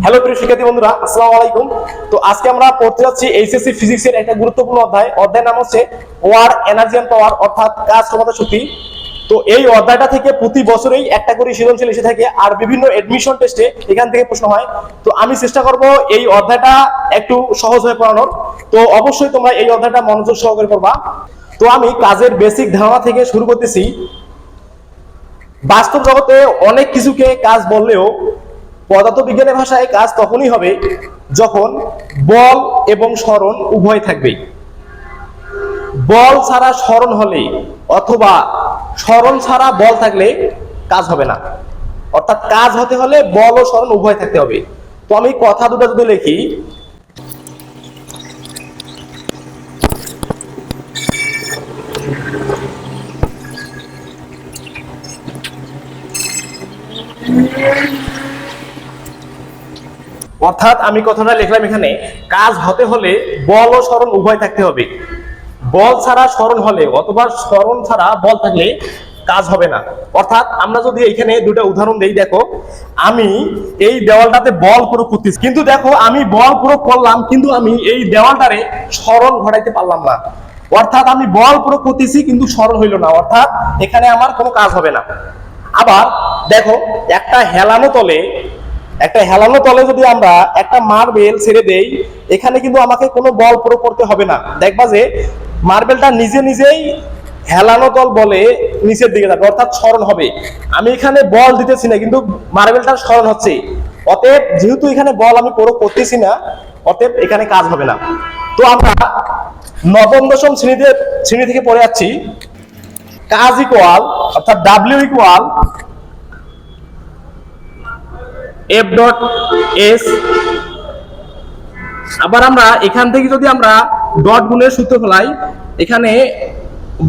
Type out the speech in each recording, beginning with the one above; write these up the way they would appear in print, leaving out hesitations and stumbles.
Hello প্রিয় শিক্ষার্থী বন্ধুরা, আসসালামু আলাইকুম। তো আজকে আমরা পড়তে যাচ্ছি এইচএসসি ফিজিক্সের একটা গুরুত্বপূর্ণ অধ্যায়ের নাম হচ্ছে ওয়ার এনার্জি এন্ড পাওয়ার, অর্থাৎ কাজ, ক্ষমতা, শক্তি। তো এই অধ্যায়টা থেকে প্রতি বছরেই একটা করে সৃজনশীল এসে থাকে, আর বিভিন্ন এডমিশন টেস্টে এখান থেকে প্রশ্ন হয়। তো আমি চেষ্টা করব এই অধ্যায়টা একটু সহজ হয়ে পড়ানোর। তো অবশ্যই তোমরা এই অধ্যায়টা মনোযোগ সহকারে পড়বা। তো আমি কাজের বেসিক ধারণা থেকে শুরু করতেছি। বাস্তব জগতে অনেক কিছুকে কাজ বললেও পদার্থবিজ্ঞানের ভাষায় কাজ তখনই হবে যখন বল এবং সরণ উভয় থাকবে। বল ছাড়া সরণ হলে অথবা সরণ ছাড়া বল থাকলে কাজ হবে না। অর্থাৎ কাজ হতে হলে বল ও সরণ উভয় থাকতে হবে। তো আমি কথা দুটো যদি লিখি, অর্থাৎ আমি কথাটা লিখলাম এখানে, কাজ হতে হলে বল ও সরণ উভয় থাকতে হবে। বল ছাড়া সরণ হলে অথবা সরণ ছাড়া বল থাকলে কাজ হবে না। অর্থাৎ আমরা যদি এখানে দুটো উদাহরণ দেই, দেখো আমি এই দেওয়ালটাতে বল প্রয়োগ করতেছি, কিন্তু দেখো আমি বল প্রয়োগ করলাম কিন্তু আমি এই দেওয়ালটারে সরণ ঘটাইতে পারলাম না। অর্থাৎ আমি বল প্রয়োগ করতেছি কিন্তু সরণ হইল না, অর্থাৎ এখানে আমার কোনো কাজ হবে না। আবার দেখো একটা হেলানো তলে যদি আমরা একটা মার্বেল ছেড়ে দেই, এখানে কিন্তু আমাকে কোনো বল প্রয়োগ করতে হবে না। দেখবা যে মার্বেলটা নিজে নিজেই হেলানো তল বলে নিচের দিকে যাবে, অর্থাৎ সরণ হবে। আমি এখানে বল দিতেছি না, কিন্তু মার্বেলটা সরণ হচ্ছে। অতএব যেহেতু এখানে বল আমি প্রয়োগ করতেছি না, অতএব এখানে কাজ হবে না। তো আমরা নবম দশম শ্রেণী থেকে পড়ে যাচ্ছি, কাজ ইকুয়াল অর্থাৎ W equal F dot S. আবার আমরা এখান থেকে যদি আমরা ডট গুণের সূত্র ফেলাই, এখানে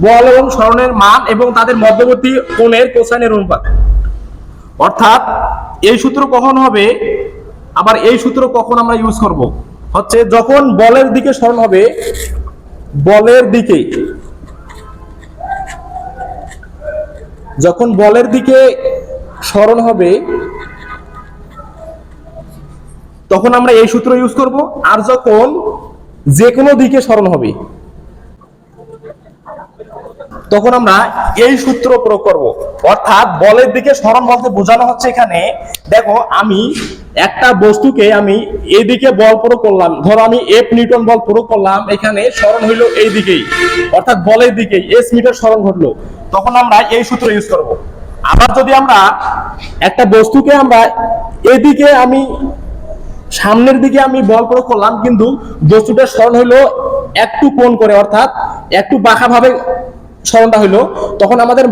বল এবং সরণের মান এবং তাদের মধ্যবর্তী কোণের কোসাইনের অনুপাত। অর্থাৎ এই সূত্র কখন হবে, আবার এই সূত্র কখন আমরা ইউজ করব, হচ্ছে যখন বলের দিকে সরণ হবে, যখন বলের দিকে সরণ হবে তখন আমরা এই সূত্র ইউজ করব। আর যখন যে কোনো দিকে সরণ হবে তখন আমরা এই সূত্র প্রয়োগ করব। অর্থাৎ বলের দিকে সরণ বলতে বোঝানো হচ্ছে, এখানে দেখো আমি একটা বস্তুকে আমি এদিকে বল প্রয়োগ করলাম, ধরো আমি এফ নিউটন বল প্রয়োগ করলাম, এখানে সরণ হইলো এই দিকেই, অর্থাৎ বলের দিকেই এস মিটার সরণ ঘটলো, তখন আমরা এই সূত্র ইউজ করব। আবার যদি আমরা একটা বস্তুকে আমরা এদিকে আমি সামনের দিকে আমি বল প্রয়োগ করলাম, কিন্তু বস্তুটার সরণ হইলো একটু কোণ করে, অর্থাৎ একটু বাঁকা ভাবে সরণটা হইলো, তখন আমাদের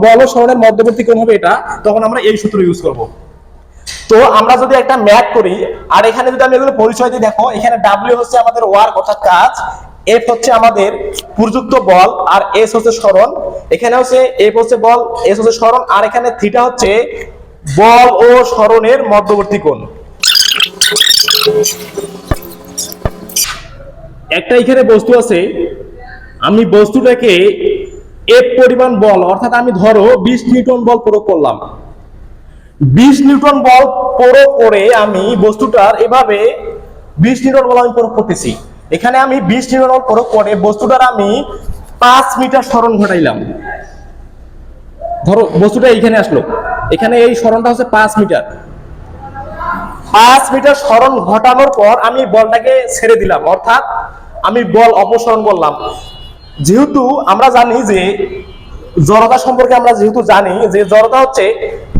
বল ও সরণের মধ্যবর্তী কোণ হবে এটা, তখন আমরা এই সূত্র ইউজ করব। তো আমরা যদি একটা ম্যাথ করি, আর এখানে যদি আমি এগুলো পরিচয় দিই, দেখো এখানে ডাব্লিউ হচ্ছে আমাদের ওয়ার্ক অর্থাৎ কাজ, এফ হচ্ছে আমাদের প্রযুক্ত বল, আর এস হচ্ছে সরণ। এখানে হচ্ছে এফ হচ্ছে বল, এস হচ্ছে সরণ, আর এখানে থিটা হচ্ছে বল ও সরণের মধ্যবর্তী কোণ। একটা এখানে বস্তু আছে, আমি বস্তুটাকে এফ পরিমাণ বল, অর্থাৎ আমি ধরো 20 নিউটন বল প্রয়োগ করলাম। 20 নিউটন বল প্রয়োগ করে আমি বস্তুটার এভাবে 20 নিউটন বল আমি প্রয়োগ করতেছি। এখানে আমি 20 নিউটন বল প্রয়োগ করে বস্তুটার আমি 5 মিটার সরণ ঘটাইলাম। ধরো বস্তুটা এইখানে আসলো, এখানে এই সরণটা হচ্ছে 5 মিটার। 5 মিটার সরণ ঘটানোর পর আমি বলটাকে ছেড়ে দিলাম, অর্থাৎ আমি বল অপসারণ করলাম। যেহেতু আমরা জানি যে জড়তা সম্পর্কে, আমরা যেহেতু জানি যে জড়তা হচ্ছে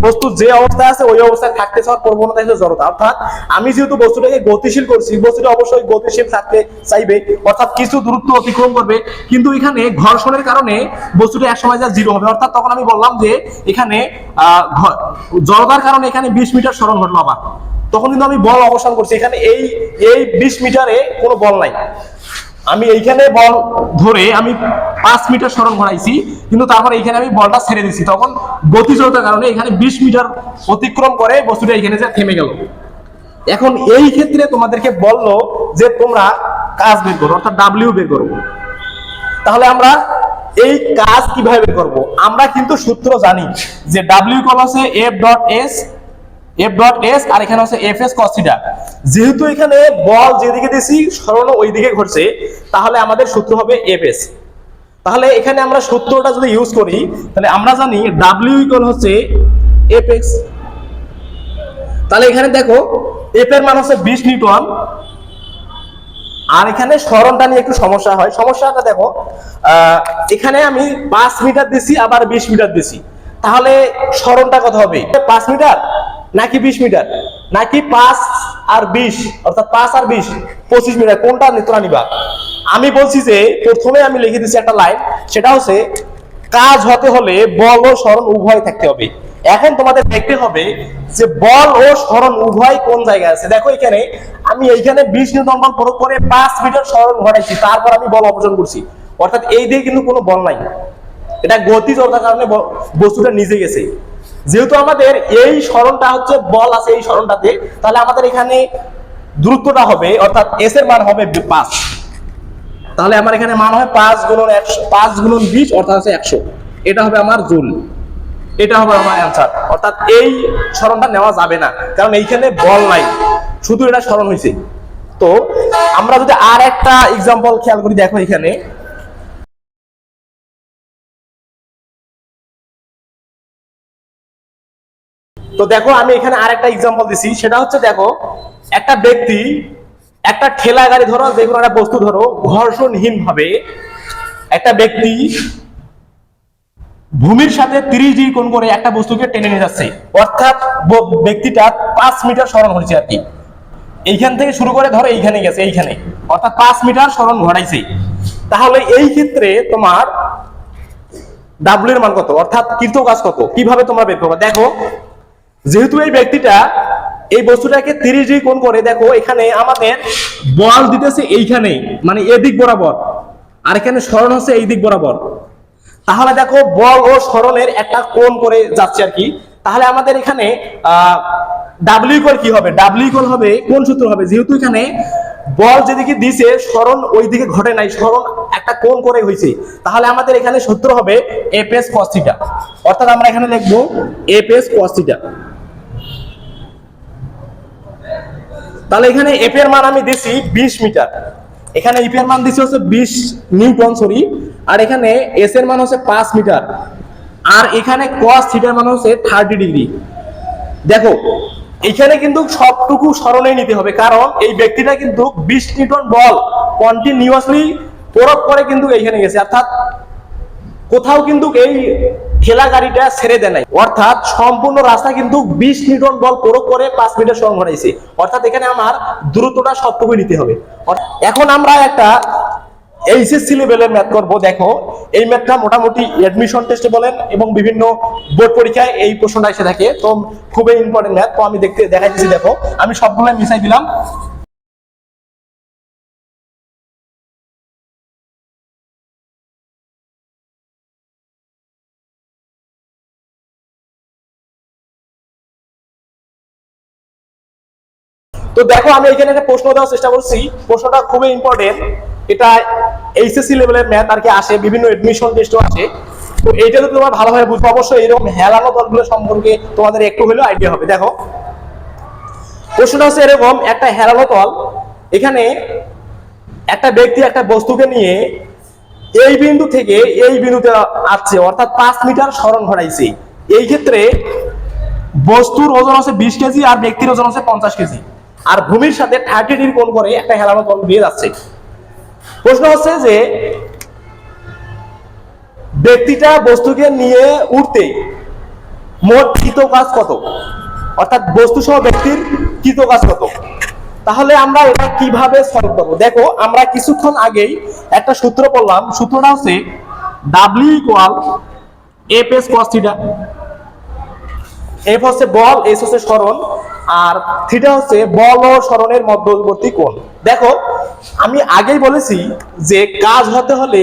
বস্তু যে অবস্থায় আছে ওই অবস্থায় থাকতে চাওয়ার প্রবণতা হচ্ছে জড়তা। অর্থাৎ আমি যেহেতু বস্তুটাকে গতিশীল করছি, বস্তুটা অবশ্যই গতিশীল থাকতে চাইবে, অর্থাৎ কিছু দূরত্ব অতিক্রম করবে, কিন্তু এখানে ঘর্ষণের কারণে বস্তুটা একসময় যা জিরো হবে। অর্থাৎ তখন আমি বললাম যে এখানে জড়তার কারণে এখানে 20 মিটার সরণ ঘটলো, আবার তখন কিন্তু আমি বল অবসান করছি। এখানে এই 20 মিটারে কোনো বল নাই, আমি এইখানে বল ধরে আমি 5 মিটার সরণ ঘটাইছি, কিন্তু তারপর এইখানে আমি বলটা ছেড়ে দিচ্ছি, তখন গতিজড়তার কারণে এখানে 20 মিটার অতিক্রম করে বস্তুটা এখানে যে থেমে গেল। এখন এই ক্ষেত্রে তোমাদেরকে বললো যে তোমরা কাজ বের করো, অর্থাৎ ডাব্লিউ বের করো। তাহলে আমরা এই কাজ কিভাবে বের করব? আমরা কিন্তু সূত্র জানি যে ডাব্লিউ ইকুয়াল হচ্ছে F dot S, F dot S আর এখানে হচ্ছে এফ এস কস থিটা। যেহেতু এখানে বল যেদিকে দিছি সরণ ওই দিকে ঘটছে, তাহলে আমাদের সূত্র হবে এফ এস। তাহলে এখানে আমরা সূত্রটা যদি ইউজ করি, তাহলে আমরা জানি ডাব্লিউ ইকুয়াল হচ্ছে এফ এক্স। তাহলে এখানে দেখো এফ এর মান হচ্ছে 20 নিউটন, আর এখানে সরণটা নিয়ে একটু সমস্যা হয়। সমস্যাটা দেখো, এখানে আমি 5 মিটার দিছি আবার 20 মিটার দিছি, তাহলে সরণটা কত হবে? 5 মিটার নাকি 20 মিটার, নাকি 5 আর 20, অর্থাৎ 5 আর 20 25 মিটার, কোনটা তোমরা নিবা? আমি বলছি যে প্রথমে আমি লিখে দিচ্ছি একটা লাইন, সেটা হচ্ছে কাজ হতে হলে বল ও সরণ উভয় থাকতে হবে। এখন তোমাদের দেখতে হবে যে বল ও সরণ উভয় কোন জায়গায় আছে। দেখো এখানে আমি এইখানে 20 নিউটন বল প্রয়োগ করে 5 মিটার সরণ ঘটাইছি, তারপর আমি বল অপসারণ করছি, অর্থাৎ এই দিকে কিন্তু কোনো বল নাই, এটা গতি জড়তার কারণে বস্তুটা নিজে গেছে। যেহেতু আমাদের এই সরণটা হচ্ছে বল আছে এই সরণটাতে, তাহলে আমাদের এখানে দূরত্বটা হবে, অর্থাৎ এস এর মান হবে 5। তাহলে আমার এখানে মান হয় 5 গুণন 100, 5 গুণন 20 অর্থাৎ হচ্ছে 100। এটা হবে আমার জুল, এটা হবে আমার অ্যান্সার। অর্থাৎ এই সরণটা নেওয়া যাবে না, কারণ এইখানে বল নাই, শুধু এটা সরণ হয়েছে। তো আমরা যদি আর একটা এক্সাম্পল খেয়াল করি, দেখো এখানে তো দেখো আমি এখানে আর একটা এক্সাম্পল দিছি, সেটা হচ্ছে দেখো একটা ব্যক্তি একটা ঠেলা গাড়ি ধরো, যে কোনো একটা বস্তু ধরো, ঘর্ষণহীন ভাবে একটা ব্যক্তি ভূমির সাথে 30 ডিগ্রি কোণ করে একটা বস্তুকে টেনে নিয়ে যাচ্ছে, অর্থাৎ ব্যক্তিটা 5 মিটার সরণ হয়েছে আর কি। এইখান থেকে শুরু করে ধরো এইখানে গেছে, এইখানে, অর্থাৎ 5 মিটার সরণ ঘটাইছে। তাহলে এই ক্ষেত্রে তোমার ডাব্লিউ এর মান কত, অর্থাৎ কৃত কাজ কত, কিভাবে তোমরা বের করবে? দেখো যেহেতু এই ব্যক্তিটা এই বস্তুটাকে 30 ডিগ্রি কোণ করে, দেখো এখানে আমাদের বল দিতেছে এইখানে, মানে এদিক বরাবর, আর এখানে সরণ হচ্ছে এই দিক বরাবর। তাহলে দেখো বল ও সরণের একটা কোণ করে যাচ্ছে আর কি। তাহলে আমাদের এখানে ডাব্লিউ ইকুয়াল কি হবে? ডাব্লিউ ইকুয়াল হবে কোন সূত্র হবে? যেহেতু এখানে বল যেদিকে দিছে সরণ ওই দিকে ঘটে নাই, সরণ একটা কোণ করে হয়েছে, তাহলে আমাদের এখানে সূত্র হবে এফ এস কস থিটা। অর্থাৎ আমরা এখানে লিখবো এফ এস কস থিটা। তাহলে এখানে এফ এর মান আমি দিছি 20 মিটার, এখানে এফ এর মান দিছি হচ্ছে 20 নিউটন, সরি, আর এখানে এস এর মান হচ্ছে 5 মিটার, আর এখানে cos থিটার মান হচ্ছে 30 ডিগ্রি। দেখো এখানে কিন্তু সবটুকু সরণে নিতে হবে, কারণ এই ব্যক্তিটা কিন্তু 20 নিউটন বল কন্টিনিউয়াসলি প্রয়োগ করে কিন্তু এইখানে গেছে, অর্থাৎ কোথাও কিন্তু এই ঠেলা গাড়িটা ছেড়ে দেয় নাই, অর্থাৎ সম্পূর্ণ রাস্তা কিন্তু 20 নিউটন বল প্রয়োগ করে 5 মিটার সরণ ঘটাইছে। অর্থাৎ এখানে আমার দূরত্বটা সবটুকুই নিতে হবে। এখন আমরা একটা এইচএসসি লেভেলের ম্যাথ করব। দেখো এই ম্যাথটা মোটামুটি অ্যাডমিশন টেস্টে বলেন এবং বিভিন্ন বোর্ড পরীক্ষায় এই প্রশ্নটা এসে থাকে, তো খুবই ইম্পর্টেন্ট ম্যাথ। তো আমি দেখাইতেছি, দেখো আমি সবগুলো মিশাই দিলাম। তো দেখো আমি এখানে একটা প্রশ্ন দেওয়ার চেষ্টা করছি, প্রশ্নটা খুবই ইম্পর্টেন্ট। এটা এইচএসসি লেভেলের ম্যাথ আর কি আসে, বিভিন্ন এডমিশন টেস্টও আসে। তো এইটা যদি তোমরা ভালোভাবে বুঝবো, অবশ্যই এরকম হেলানো দলগুলো সম্পর্কে তোমাদের একটু হলেও আইডিয়া হবে। দেখো প্রশ্নটা হচ্ছে এরকম, একটা হেলানো তল, এখানে একটা ব্যক্তি একটা বস্তুকে নিয়ে এই বিন্দু থেকে এই বিন্দুতে আসছে, অর্থাৎ 5 মিটার সরণ ঘটাইছে। এই ক্ষেত্রে বস্তুর ওজন হচ্ছে 20 কেজি আর ব্যক্তির ওজন হচ্ছে 50 কেজি, আর ভূমির সাথে 30 ডিগ্রি কোণ করে একটা হেলানো তল দিয়ে যাচ্ছে। প্রশ্ন হচ্ছে যে ব্যক্তিটা বস্তুকে নিয়ে উঠতে মোট কৃত কাজ কত, অর্থাৎ বস্তু সহ ব্যক্তির কৃত কাজ কত। তাহলে আমরা এটা কিভাবে সলভ করব? দেখো আমরা কিছুক্ষণ আগেই একটা সূত্র পড়লাম, সূত্রটা হচ্ছে W equal F S cos theta. F হচ্ছে বল, এস হচ্ছে সরণ, আর থিটা হচ্ছে বল ও সরণের মধ্যবর্তী কোণ। দেখো আমি আগেই বলেছি যে কাজ হতে হলে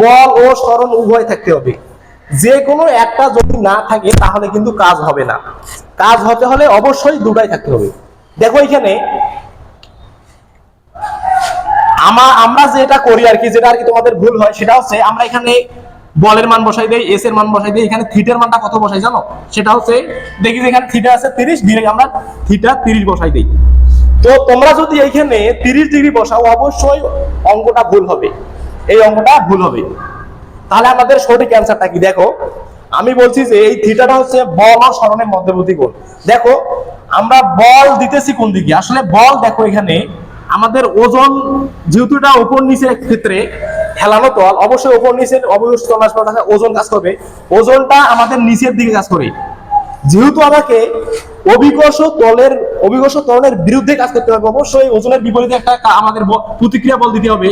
বল ও সরণ উভয় থাকতে হবে, যে কোনো একটা যদি না থাকে তাহলে কিন্তু কাজ হবে না। কাজ হতে হলে অবশ্যই দুটাই থাকতে হবে। দেখো এখানে আমরা যেটা করি আর কি, যেটা আর কি তোমাদের ভুল হয়, সেটা হচ্ছে আমরা এখানে বলের মান বসাই দেই, এস এর মান বসাই দেই, এখানে থিটার মানটা কত বসাই জানো? সেটা হচ্ছে দেখি যে এখানে থিটা আছে 30, ডিরেক্ট আমরা থিটা 30 বসাই দেই। তো তোমরা যদি এইখানে 30 ডিগ্রি বসাও অবশ্যই অঙ্কটা ভুল হবে, এই অঙ্কটা ভুল হবে। তাহলে আমাদের সঠিক অ্যান্সারটা কি দেখো, আমি বলছি যে এই থিটাটা হচ্ছে বল আর সরণের মধ্যবর্তী কোণ। দেখো আমরা বল দিতেছি কোন দিকে, আসলে বল দেখো এখানে আমাদের ওজন যেহেতু এটা উপর নিচের ক্ষেত্রে হেলানো তল, অবশ্যই উপর নিচের অবিকর্ষ তল ওজন কাজ করবে, ওজনটা আমাদের নিচের দিকে কাজ করে। যেহেতু আমাকে অবিকর্ষ ত্বরণের বিরুদ্ধে কাজ করতে হবে, অবশ্যই ওজনের বিপরীতে একটা আমাদের প্রতিক্রিয়া বল দিতে হবে,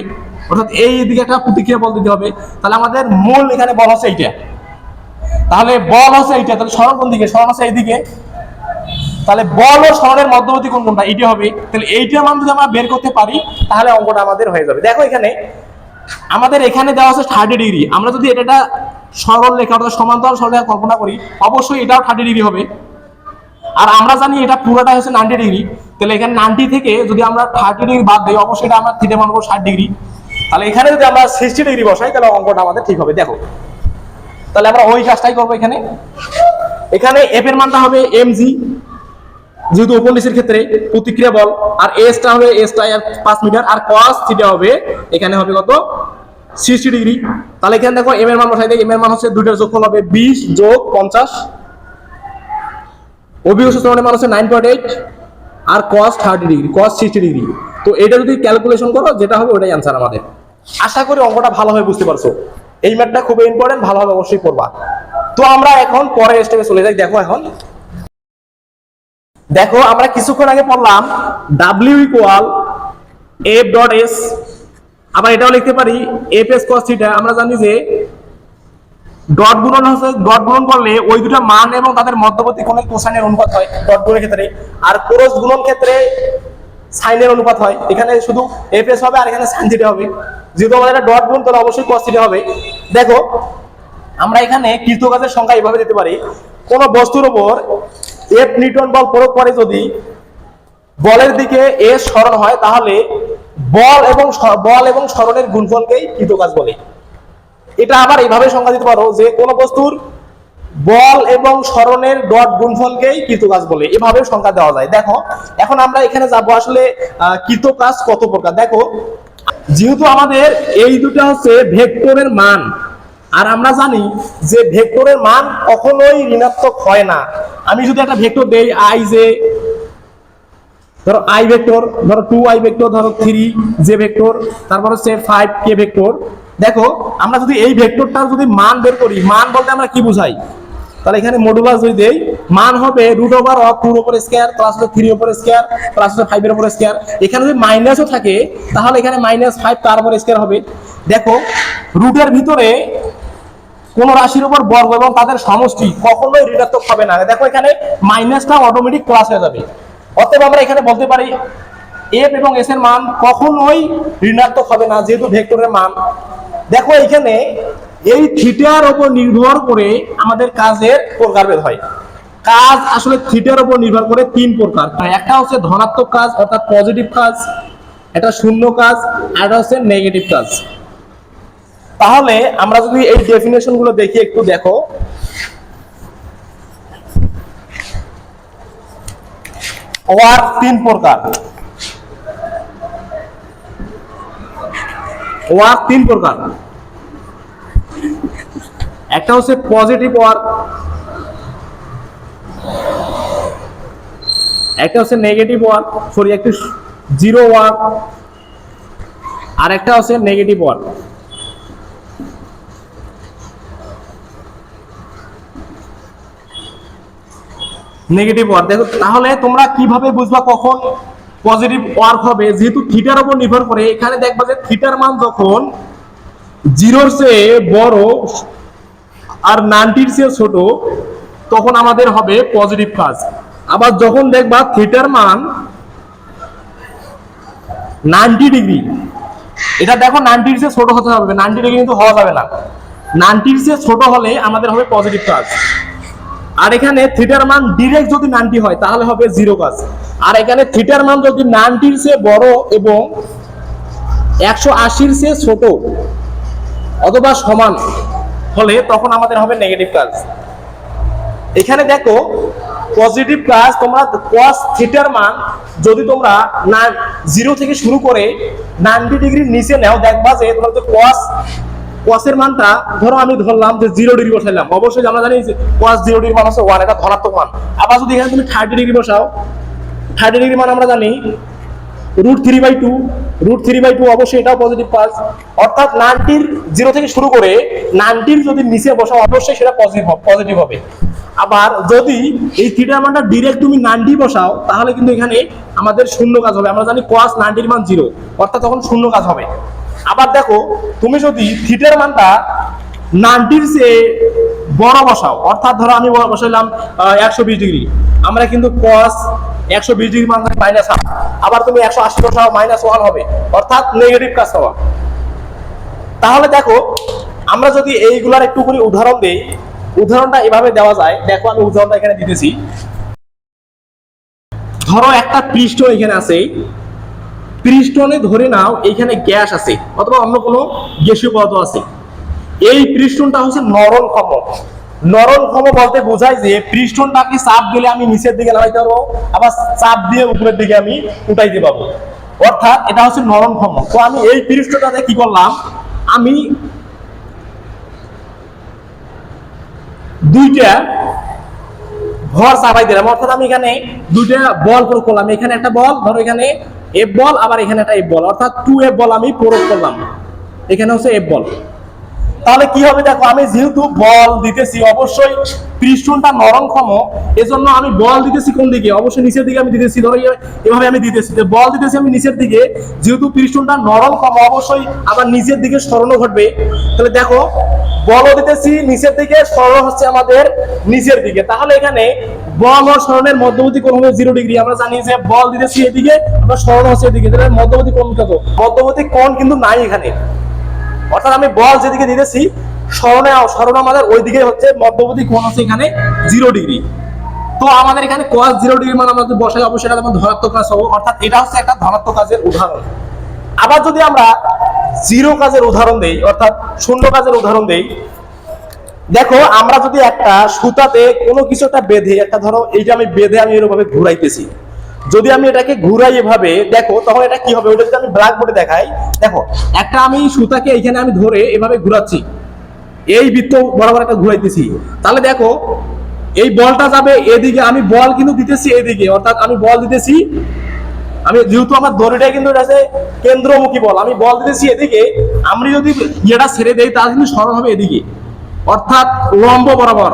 অর্থাৎ এই দিকে একটা প্রতিক্রিয়া বল দিতে হবে। তাহলে আমাদের মূল এখানে বল হচ্ছে এইটা, তাহলে বল হচ্ছে এইটা, তাহলে সরণ কোন দিকে? সরণ হচ্ছে এইদিকে। তাহলে বল ও সরণের মধ্যবর্তী কোণ কোনটা? এইটা হবে। তাহলে এইটার মান যদি আমরা বের করতে পারি তাহলে অঙ্কটা আমাদের হয়ে যাবে। দেখো এখানে আমাদের এখানে দেওয়া আছে 30 ডিগ্রি, আমরা যদি এটা সরল রেখা অর্থাৎ সমান্তরাল সরলরেখা কল্পনা করি অবশ্যই এটাও 30 ডিগ্রি হবে। আর আমরা জানি এটা পুরোটা হচ্ছে 90 ডিগ্রি, তাহলে এখানে 90 থেকে যদি আমরা 30 ডিগ্রি বাদ দিই অবশ্যই এটা আমরা থিটা মান করব 60 ডিগ্রি। তাহলে এখানে যদি আমরা 60 ডিগ্রি বসাই তাহলে অঙ্কটা আমাদের ঠিক হবে। দেখো তাহলে আমরা ওই কাজটাই করবো এখানে। এখানে এফ এর মানটা হবে mg, যেহেতু উপর নিচের ক্ষেত্রে প্রতিক্রিয়া বল, আর এসটা হবে এসটা 5 মিটার, আর cos থিটা হবে এখানে হবে কত? 60 ডিগ্রি। তাহলে এখানে দেখো এম এর মান বসাই দেই, এম এর মান হচ্ছে দুইটার যোগফল হবে 20 যোগ 50, অভিকর্ষ ত্বরণের মান হচ্ছে 9.8, আর cos 30 ডিগ্রি, cos 60 ডিগ্রি। তো এটা যদি ক্যালকুলেশন করো যেটা হবে ওটাই आंसर আমাদের। আশা করি অঙ্কটা ভালোভাবে বুঝতে পারছো। এই ম্যাথটা খুবই ইম্পর্টেন্ট, ভালোভাবে অবশ্যই পড়বা। তো আমরা এখন পরের স্টেপে চলে যাই। দেখো আমরা কিছুক্ষণ আগে পড়লাম W equal F dot S, আবার এটাও লিখতে পারি F S cos থিটা। আমরা জানি যে ডট গুণন করলে ওই দুটো মান এবং তাদের মধ্যবর্তী কোণের কোসাইনের অনুপাত হয় ডট গুণের ক্ষেত্রে, আর ক্রস গুণন ক্ষেত্রে সাইনের অনুপাত হয়। এখানে শুধু F S হবে আর এখানে sin থিটা হবে, যেহেতু আমাদের এটা ডট গুণ তাহলে অবশ্যই cos থিটা হবে। দেখো আমরা এখানে কৃতকাজের সংখ্যা এইভাবে দিতে পারি, কোন বস্তুর উপর F নিউটন বল প্রয়োগ করে যদি বলের দিকে S সরণ হয় তাহলে বল এবং সরণের গুণফলকেই কৃতকাজ বলে। এটা আবার এইভাবে সংজ্ঞা দিতে পারো যে কোন বস্তুর বল এবং সরণের ডট গুণফলকেই কৃতকাজ বলে, এভাবে সংজ্ঞা দেওয়া যায়। দেখো এখন আমরা এখানে যাব আসলে কৃতকাজ কত প্রকার। দেখো যেহেতু আমাদের এই দুটো হচ্ছে ভেক্টরের মান, আর আমরা জানি যে ভেক্টরের মান কখনোই ঋণাত্মক হয় না। আমি যদি একটা ভেক্টর দেই i j, ধরো i ভেক্টর, ধরো 2i ভেক্টর, ধরো 3j ভেক্টর, তারপর হচ্ছে 5k ভেক্টর। দেখো আমরা যদি এই ভেক্টরটার যদি মান বের করি, মান বলতে আমরা কি বুঝাই? তাহলে এখানে মডুলাস যদি দেই মান হবে √2 এর উপর স্কয়ার প্লাস 3 এর উপর স্কয়ার প্লাস 5 এর উপর স্কয়ার। এখানে যদি মাইনাসও থাকে তাহলে এখানে -5 তার উপর স্কয়ার হবে। দেখো রুটের ভিতরে কোন রাশির উপর বর্গ এবং তাদের সমষ্টি কখনোই ঋণাত্মক হবে না। দেখো এখানে মাইনাসটা অটোমেটিক প্লাস হয়ে যাবে, অতএব আমরা এখানে বলতে পারি f এবং s এর মান কখনোই ঋণাত্মক হবে না যেহেতু ভেক্টরের মান। দেখো এখানে এই থিটার উপর নির্ভর করে আমাদের কাজের প্রকারভেদ হয়। কাজ আসলে থিটার উপর নির্ভর করে 3 প্রকার। একটা হচ্ছে ধনাত্মক কাজ অর্থাৎ পজিটিভ কাজ, এটা শূন্য কাজ, আর এটা হচ্ছে নেগেটিভ কাজ। তাহলে আমরা যদি এই ডেফিনেশন গুলো দেখি একটু, দেখো ওয়ার্ক 3 প্রকার, ওয়ার্ক 3 প্রকার। একটা হচ্ছে পজিটিভ ওয়ার্ক, একটা হচ্ছে নেগেটিভ ওয়ার্ক, সরি একটু জিরো ওয়ার্ক, আর একটা হচ্ছে নেগেটিভ ওয়ার্ক। নেগেটিভ ওয়ার্ক দেখো, তাহলে তোমরা কিভাবে বুঝবা কখন পজিটিভ ওয়ার্ক হবে? যেহেতু থিটার উপর নির্ভর করে, এখানে দেখবা যে থিটার মান যখন 0 এর চেয়ে বড় আর 90 এর চেয়ে ছোট তখন আমাদের হবে পজিটিভ কাজ। আবার যখন দেখবা থিটার মান 90 ডিগ্রি, এটা দেখো 90 এর চেয়ে ছোট হতে হবে, 90 ডিগ্রি কিন্তু হওয়া যাবে না, 90 এর চেয়ে ছোট হলে আমাদের হবে পজিটিভ কাজ। আর এখানে থিটার মান ডাইরেক্ট যদি 90 হয় তাহলে হবে জিরো কাজ। আর এখানে থিটার মান যদি 90 এর চেয়ে বড় এবং 180 এর চেয়ে ছোট অথবা সমান হলে তখন আমাদের হবে নেগেটিভ কাজ। এখানে দেখো পজিটিভ কাজ, তোমরা cos থিটার মান যদি তোমরা 0 থেকে শুরু করে 90 ডিগ্রির নিচে নাও, দেখবা যে তোমরা যে cos এর মানটা ধরো আমি ধরলাম যে 0 ডিগ্রি বসাইলাম, অবশ্যই আমরা জানি যে cos 0 ডিগ্রি মান হচ্ছে 1, এটা ধনাত্মক মান। আবার যদি এখানে তুমি 30 ডিগ্রি বসাও, 30 ডিগ্রি মান আমরা জানি √3/2, √3/2 অবশ্যই এটাও পজিটিভ কাজ। অর্থাৎ 0 থেকে শুরু করে 90 যদি নিচে বসাও অবশ্যই সেটা পজিটিভ হবে। আবার যদি এই থিটার মানটা ডাইরেক্ট তুমি 90 বসাও তাহলে কিন্তু এখানে আমাদের শূন্য কাজ হবে। আমরা জানি cos 90 মান 0, অর্থাৎ তখন শূন্য কাজ হবে। আবার দেখো তুমি যদি থিটার মানটা 90 চেয়ে বড় বসাও, অর্থাৎ ধরো আমি বসাইলাম 120 ডিগ্রি, আমরা কিন্তু cos 120 ডিগ্রি মান -1। আবার তুমি 180 বসাও -1 হবে, অর্থাৎ নেগেটিভ কাজ হওয়া। তাহলে দেখো আমরা যদি এইগুলার একটু করে উদাহরণ দেই, উদাহরণটা এভাবে দেওয়া যায়। দেখো আমি উদাহরণটা এখানে দিতেছি। ধরো একটা পৃষ্ঠ এখানে আছে, পৃষ্ঠনে ধরে নাও এখানে গ্যাস আছে অথবা অন্য কোনো গ্যাসীয় পদার্থ আছে। এই পৃষ্ঠটা হচ্ছে নরমক্ষম। নরমক্ষম বলতে বোঝায় যে পৃষ্ঠটাকে চাপ দিলে আমি নিচের দিকে নামাইতে পারবো, আবার চাপ দিয়ে উপরের দিকে আমি উঠাইতে পারবো, অর্থাৎ এটা হচ্ছে নরমক্ষম। তো আমি এই পৃষ্ঠটাতে কি করলাম, আমি দুইটা ভর চাপাই দিলাম, অর্থাৎ আমি এখানে দুইটা বল প্রয়োগ করলাম। এখানে একটা বল, ধরো এখানে এফ বল, আবার এখানে একটা এফ বল, অর্থাৎ 2F বল আমি প্রয়োগ করলাম। এখানে হচ্ছে এফ বল। তাহলে কি হবে দেখো, আমি যেহেতু বল দিতেছি অবশ্যই পৃষ্ঠটা নরমক্ষম, এজন্য আমি বল দিতেছি কোন দিকে, অবশ্যই নিচের দিকে আমি দিতেছি। ধরো এভাবে আমি দিতেছি, বল দিতেছি আমি নিচের দিকে, যেহেতু পৃষ্ঠটা নরমক্ষম অবশ্যই আবার নিচের দিকে সরণ ঘটবে। তাহলে দেখো বল দিতেছি নিচের দিকে, সরণ হচ্ছে আমাদের নিচের দিকে। তাহলে এখানে বল ও সরণের মধ্যবর্তী কোণ হবে 0 ডিগ্রি। আমরা জানি যে বল দিতেছি এদিকে, আবার সরণ হচ্ছে এদিকে, তাহলে মধ্যবর্তী কোণ কত? মধ্যবর্তী কোণ কিন্তু নাই এখানে, অর্থাৎ আমি বল যেদিকে দিতেছি সরণ আমাদের ওই দিকে হচ্ছে, মধ্যবর্তী কোণ হচ্ছে এখানে 0 ডিগ্রি। তো আমাদের এখানে cos 0 ডিগ্রি মান আমাদের বসাই, অবশ্যই এটা ধনাত্মক কাজ হবে, অর্থাৎ এটা হচ্ছে একটা ধনাত্মক কাজের উদাহরণ। আবার যদি আমরা 0 কাজের উদাহরণ দেই, অর্থাৎ শূন্য কাজের উদাহরণ দেই, দেখো আমরা যদি একটা সুতাতে কোনো কিছু একটা বেঁধে, একটা ধরো এইটা আমি বেঁধে আমি এরকম ঘুরাইতেছি, যদি আমি এটাকে ঘুরাই এভাবে, দেখো তখন এটা কি হবে, ওটা যদি আমি ব্ল্যাকবোর্ডে দেখাই, দেখো একটা আমি সুতাকে এখানে আমি ধরে এভাবে ঘুরাচ্ছি, এই বৃত্ত বরাবর একটা ঘুরাইতেছি, তাহলে দেখো এই বলটা যাবে এদিকে, আমি বল কিন্তু দিতেছি এদিকে, অর্থাৎ আমি বল দিতেছি, আমি যেহেতু আমার দড়িটা কিন্তু এটা আছে কেন্দ্রমুখী বল, আমি বল দিতেছি এদিকে, আমি যদি এটা ছেড়ে দেই তাহলে কিন্তু সরণ হবে এদিকে, অর্থাৎ লম্ব বরাবর।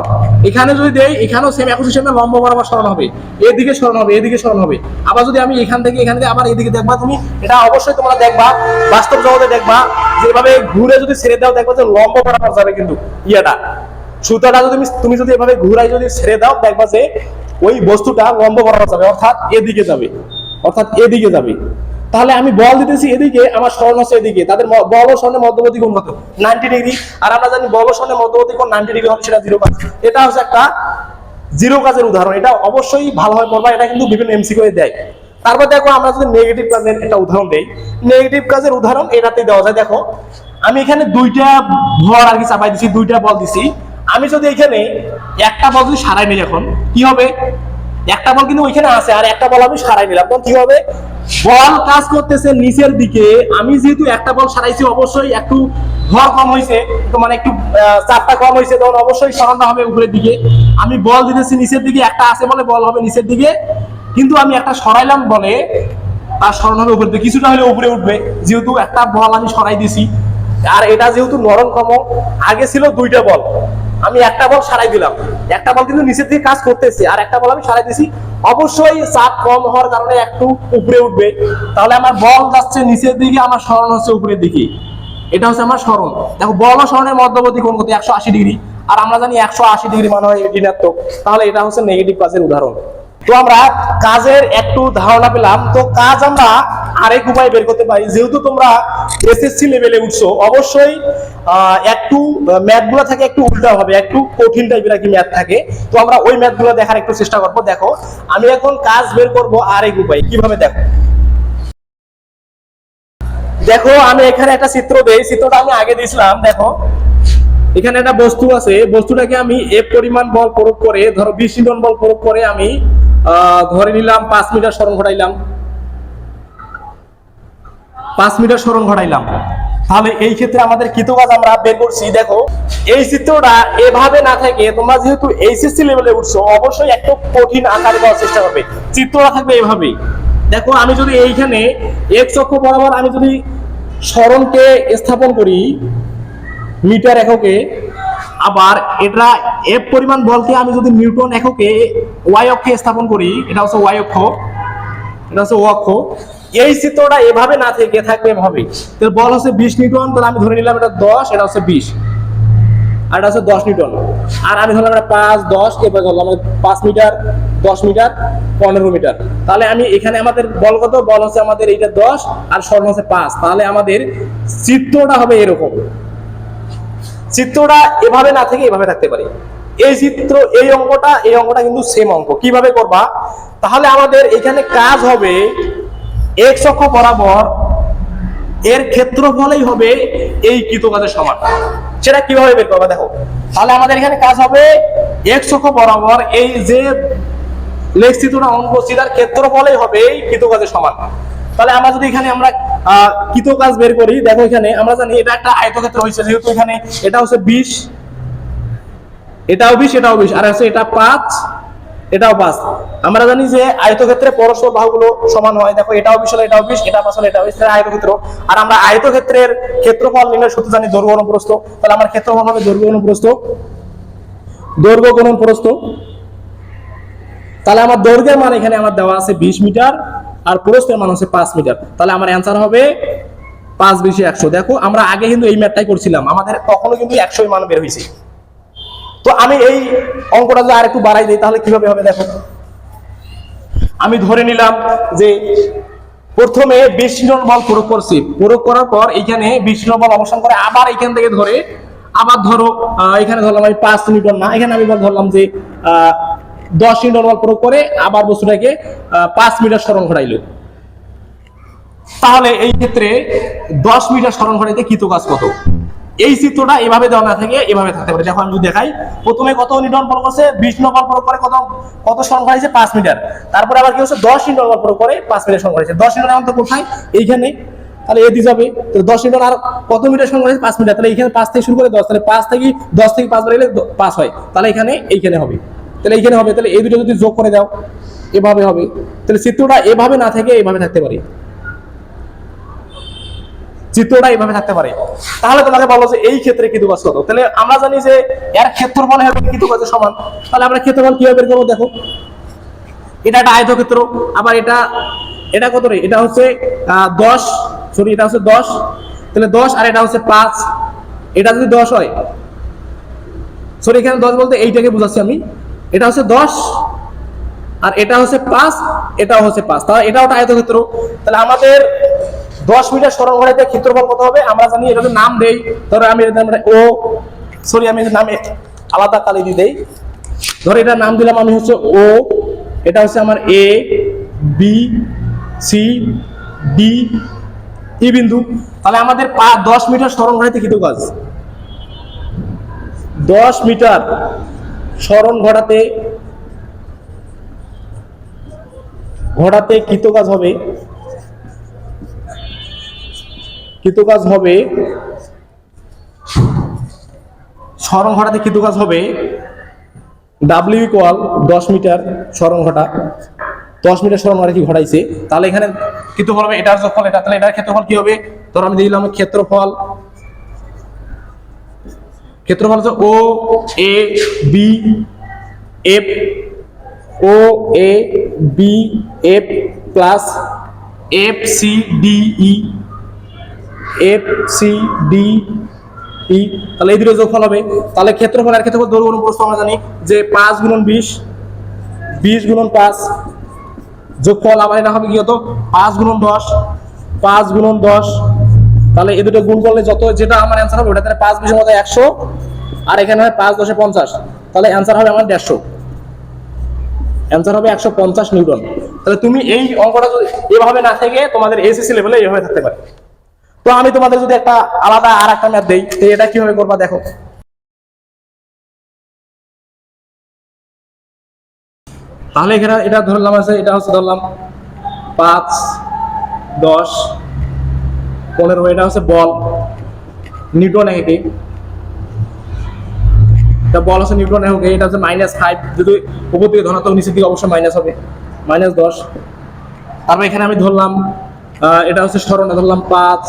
এখানে যদি দেই, এখানেও সেম একই সিস্টেমে লম্ব বরাবর সরণ হবে, এদিকে সরণ হবে, এদিকে সরণ হবে। আবার যদি আমি এখান থেকে আবার এদিকে দেখবা তুমি, এটা অবশ্যই তোমরা দেখবা বাস্তব জগতে দেখবা যেভাবে ঘুরে যদি ছেড়ে দাও, দেখবা যে লম্ব বরাবর যাবে কিন্তু ইয়াটা সুতাটা, যদি তুমি যদি এভাবে ঘুরাই যদি ছেড়ে দাও, দেখবা যে ওই বস্তুটা লম্ব বরাবর যাবে, অর্থাৎ এদিকে যাবে, অর্থাৎ এদিকে যাবে। তাহলে আমি বল দিতেছি এদিকে, আমার সরণ হচ্ছে এদিকে, তাদের বল ও সরণের মধ্যবর্তী কোণ কত? 90 ডিগ্রি। আর আমরা জানি বল ও সরণের মধ্যবর্তী কোণ 90 ডিগ্রি হবে, সেটা 0 কাজ। এটা হচ্ছে একটা 0 কাজের উদাহরণ, এটা অবশ্যই ভালোভাবে পড়বা, এটা কিন্তু বিভিন্ন এমসিকিউ এ দেয়। তারপর দেখো আমরা যদি নেগেটিভ কাজের একটা উদাহরণ দেই, নেগেটিভ কাজের উদাহরণ এটাতে দেওয়া যায়। দেখো আমি এখানে দুইটা ভর আর কি চাপাই দিছি, দুইটা বল দিছি, আমি যদি এখানে একটা বল যদি সারাই নিই, এখন কি হবে, একটা বল কিন্তু ওইখানে আছে আর একটা বল আমি সারাই নিলাম, তখন কি হবে, বল কাজ করতেছে নিচের দিকে, আমি যেহেতু একটা বল সারাইছি অবশ্যই একটু ভর কম হয়েছে, তো মানে একটু চাপটা কম হয়েছে, তখন অবশ্যই সরণটা হবে উপরের দিকে। আমি বল দিতেছি নিচের দিকে, একটা আছে বলে বল হবে নিচের দিকে, কিন্তু আমি একটা সরাইলাম বলে তার সরণ হবে উপরের দিকে, কিছুটা হলে উপরে উঠবে, যেহেতু একটা বল আমি সরাই দিছি। আর এটা যেহেতু নরমক্ষম, আগে ছিল দুইটা বল, আমি একটা বল সারাই দিলাম, একটা বল কিন্তু নিচের দিকে কাজ করতেছে আর একটা বল আমি সারাই দিছি, অবশ্যই চাপ কম হওয়ার কারণে একটু উপরে উঠবে, তাহলে আমার বল যাচ্ছে নিচের দিকে, আমার সরণ হচ্ছে উপরের দিকে, এটা হচ্ছে আমার সরণ। দেখো বল ও সরণের মধ্যবর্তী কোণ কত? 180 ডিগ্রি, আর আমরা জানি 180 ডিগ্রি মানে হয় ঋণাত্মক, তাহলে এটা হচ্ছে নেগেটিভ কাজের উদাহরণ। তো আমরা কাজের একটু ধারণা পেলাম। তো কাজ আমরা আরেক উপায় বের করতে পারি, যেহেতু তোমরা এসএসসি লেভেলে উঠছো, অবশ্যই একটু ম্যাথগুলো থাকে একটু উল্টা হবে, একটু কঠিন টাইপের আর কি ম্যাথ থাকে, তো আমরা ওই ম্যাথগুলো দেখার একটু চেষ্টা করবো। দেখো আমি এখন কাজ বের করব আরেক উপায়, কিভাবে দেখো, দেখো আমি এখানে একটা চিত্র দেই, চিত্রটা আমি আগে দিয়েছিলাম। দেখো এখানে একটা বস্তু আছে, বস্তুটাকে আমি এফ পরিমাণ বল প্রয়োগ করে, ধরো 20 নিউটন বল প্রয়োগ করে আমি ধরে নিলাম 5 মিটার সরণ ঘটাইলাম, 5 মিটার সরণ ঘটাইলাম। তাহলে এই ক্ষেত্রে আমাদের কৃতকাজ আমরা বের করছি। দেখো এই চিত্রটা এভাবে না থেকে, তোমরা যেহেতু এইচএসসি লেভেলে উঠছো, অবশ্যই একটু কঠিন আকারে দেওয়ার চেষ্টা করবে। চিত্রটা থাকবে এভাবেই। দেখো আমি যদি এইখানে এক্স অক্ষ বরাবর আমি যদি সরণকে স্থাপন করি মিটার এককে, আবার এটা এফ পরিমাণ বলকে আমি যদি নিউটন এককে ওয়াই অক্ষে স্থাপন করি, এটা হচ্ছে ওয়াই অক্ষ, এটা হচ্ছে ও অক্ষ। এই চিত্রটা এভাবে না থেকে থাকবে এভাবে। তাহলে বল হচ্ছে 20 নিউটন, তাহলে আমি ধরে নিলাম এটা 10, এটা হচ্ছে 20, আর এটা হচ্ছে 10 নিউটন। আর আমি ধরলাম এটা 5 10, এবার ধরলাম 5 মিটার 10 মিটার 15 মিটার। তাহলে আমি এখানে আমাদের বল কত, বল হচ্ছে আমাদের এইটা 10 আর সরণ হচ্ছে 5। তাহলে আমাদের চিত্রটা হবে এরকম। চিত্রটা এভাবে না থেকে এভাবে থাকতে পারে। এই চিত্র এই অঙ্কটা কিন্তু সেম অঙ্ক। কিভাবে করবা, তাহলে আমাদের এখানে কাজ হবে এক্স অক্ষ বরাবর এর ক্ষেত্রফলই হবে এই কৃতকাজের সমান। সেটা কিভাবে বের করবা দেখো। তাহলে আমাদের এখানে কাজ হবে এক্স অক্ষ বরাবর এই যে লেখ চিত্রটা অঙ্ক চিতার ক্ষেত্রফলই হবে এই কৃতকাজের সমান। তাহলে আমরা যদি এখানে আমরা কৃতকাজ বের করি, দেখো এখানে আমরা জানি এটা একটা আয়তক্ষেত্র হয়েছে, যেহেতু এখানে এটা হচ্ছে 20, এটাও 20, এটাও 20, আর হচ্ছে এটা 5, এটাও 5। আমরা জানি যে আয়তক্ষেত্রে পরস্পর বাহুগুলো সমান হয়। দেখো এটাও 20 হলে এটাও 20, এটা 5 হলে এটাও 20, আয়তক্ষেত্র। আর আমরা আয়তক্ষেত্রের ক্ষেত্রফল নির্ণয়ের সূত্র জানি দৈর্ঘ্য গুণন প্রস্থ। তাহলে আমার ক্ষেত্রফল হবে দৈর্ঘ্য গুণন প্রস্থ, দৈর্ঘ্য গুণন প্রস্থ। তাহলে আমার দৈর্ঘ্যের মান এখানে আমার দেওয়া আছে 20 মিটার, আর প্রস্থের মান হচ্ছে 5 মিটার। তাহলে আমার অ্যান্সার হবে 5 20 100। দেখো আমরা আগে কিন্তু এই ম্যাথটাই করছিলাম, আমাদের তখনও কিন্তু 100 মান বের হয়েছে। তো আমি এই অঙ্কটা যদি আর একটু বাড়াই দিই তাহলে কিভাবে হবে দেখো। আমি ধরে নিলাম যে প্রথমে 20 নিউটন বল প্রয়োগ করছি, প্রয়োগ করার পর এইখানে 20 নিউটন বল অবস্থান করে, আবার এইখান থেকে ধরে আবার ধরো এখানে ধরলাম আমি 5 নিউটন না, এখানে আমি ধরলাম যে 10 নিউটন বল প্রয়োগ করে আবার বস্তুটাকে 5 মিটার সরণ ঘটাইলো। তাহলে এই ক্ষেত্রে 10 মিটার সরণ ঘটাইতে কৃতকাজ কত? এই চিত্রটা এভাবে দেওয়া না থেকে এভাবে থাকতে পারে। দেখো আমি যদি দেখাই, প্রথমে কত নিউটন বল করছে, 20 নিউটন বল প্রয়োগ করে কত সরণ ঘটাইছে 5 মিটার। তারপরে আবার কি হচ্ছে 10 নিউটন বল প্রয়োগ করে 5 মিটার সরণ ঘটাইছে। 10 নিউটন এখন তো কোথায়, এইখানে, তাহলে এ দিয়ে যাবে। তো 10 নিউটন আর কত মিটার সরণ ঘটাইছে 5 মিটার। তাহলে এইখানে 5 থেকে শুরু করে 10, তাহলে 10 থেকে 5 বাড়াইলে 5 হয়। তাহলে এইখানে হবে, তাহলে এইখানে হবে। তাহলে এই দুটো যদি যোগ করে দাও এভাবে হবে। তাহলে চিত্রটা এভাবে না থেকে এভাবে থাকতে পারে, চিত্রটা এইভাবে থাকতে পারে। তাহলে তোমাকে বলো যে এই ক্ষেত্রে কৃতকাজ কত। তাহলে আমরা জানি যে এর ক্ষেত্রফল হবে কৃতকাজের সমান। তাহলে আমরা ক্ষেত্রফল কিভাবে বের করবো দেখো। এটা একটা আয়তক্ষেত্র, আবার এটা কত রে, এটা হচ্ছে 10, সরি এটা হচ্ছে 10, তাহলে 10 আর এটা হচ্ছে 5। এটা যদি 10 হয়, সরি এখানে 10 বলতে এইটাকে বুঝাচ্ছি আমি, এটা হচ্ছে 10 আর এটা হচ্ছে 5, এটাও হচ্ছে 5, তাহলে এটাও একটা আয়তক্ষেত্র। তাহলে আমাদের 10 মিটার সরণ ঘটাইতে ক্ষেত্রফল কত হবে আমরা জানি। এটাতে নাম দেই, ধরো আমি ও, সরি আমি নামে আলাদা কালি দিয়ে দেই। ধরো এটার নাম দিলাম আমি হচ্ছে ও, এটা হচ্ছে আমার এ বি সি ডি ই বিন্দু। তাহলে আমাদের 10 মিটার সরণ ঘটাইতে কৃতকাজ, 10 মিটার সরণ ঘটাতে কৃতকাজ হবে, সরণ ঘটাতে কৃতকাজ হবে W ইকুয়াল 10 মিটার সরণ ঘটা। 10 মিটার সরণ ঘটা কি ঘটাইছে, তাহলে এখানে ক্ষেত্রফল হবে এটার যোগফল এটা। তাহলে এটার ক্ষেত্রফল কি হবে, ধরো আমি দিলাম ক্ষেত্রফল হচ্ছে O A B F, O A B F plus F C D E, F C D E. তাহলে এই দুটো যোগফল হবে। তাহলে ক্ষেত্রফল আর ক্ষেত্রফল দৈর্ঘ্য গুণন প্রস্থ আমরা জানি যে 5 গুণন 20, 20 গুণন 5 যোগফল আবার এটা হবে কি হতো 5 গুণন 10, 5 গুণন 10। তাহলে এই দুটো গুণ করলে যত যেটা আমার অ্যান্সার হবে ওটা, তাহলে 5 20 এর মধ্যে 100, আর এখানে হয় 5 10 50, তাহলে অ্যান্সার হবে আমার 150, অ্যান্সার হবে 150 নিউটন। তাহলে তুমি এই অঙ্কটা যদি এভাবে না থেকে তোমাদের এসএসসি লেভেলে এইভাবে থাকতে পারে। তো আমি তোমাদের যদি একটা আলাদা আর একটা ম্যাথ দেই, এটা কিভাবে করবা দেখো। তাহলে এখানে এটা ধরলাম আছে, এটা হচ্ছে ধরলাম 5, 10, 15, এটা হচ্ছে বল নিউটন এককে, এটা বল হচ্ছে নিউটন এককে, এটা হচ্ছে -5, যদি উপর দিকে ধনাত্মক নিচের দিকে অবশ্যই মাইনাস হবে, -10। তারপর এখানে আমি ধরলাম এটা হচ্ছে সরণ, ধরলাম 5,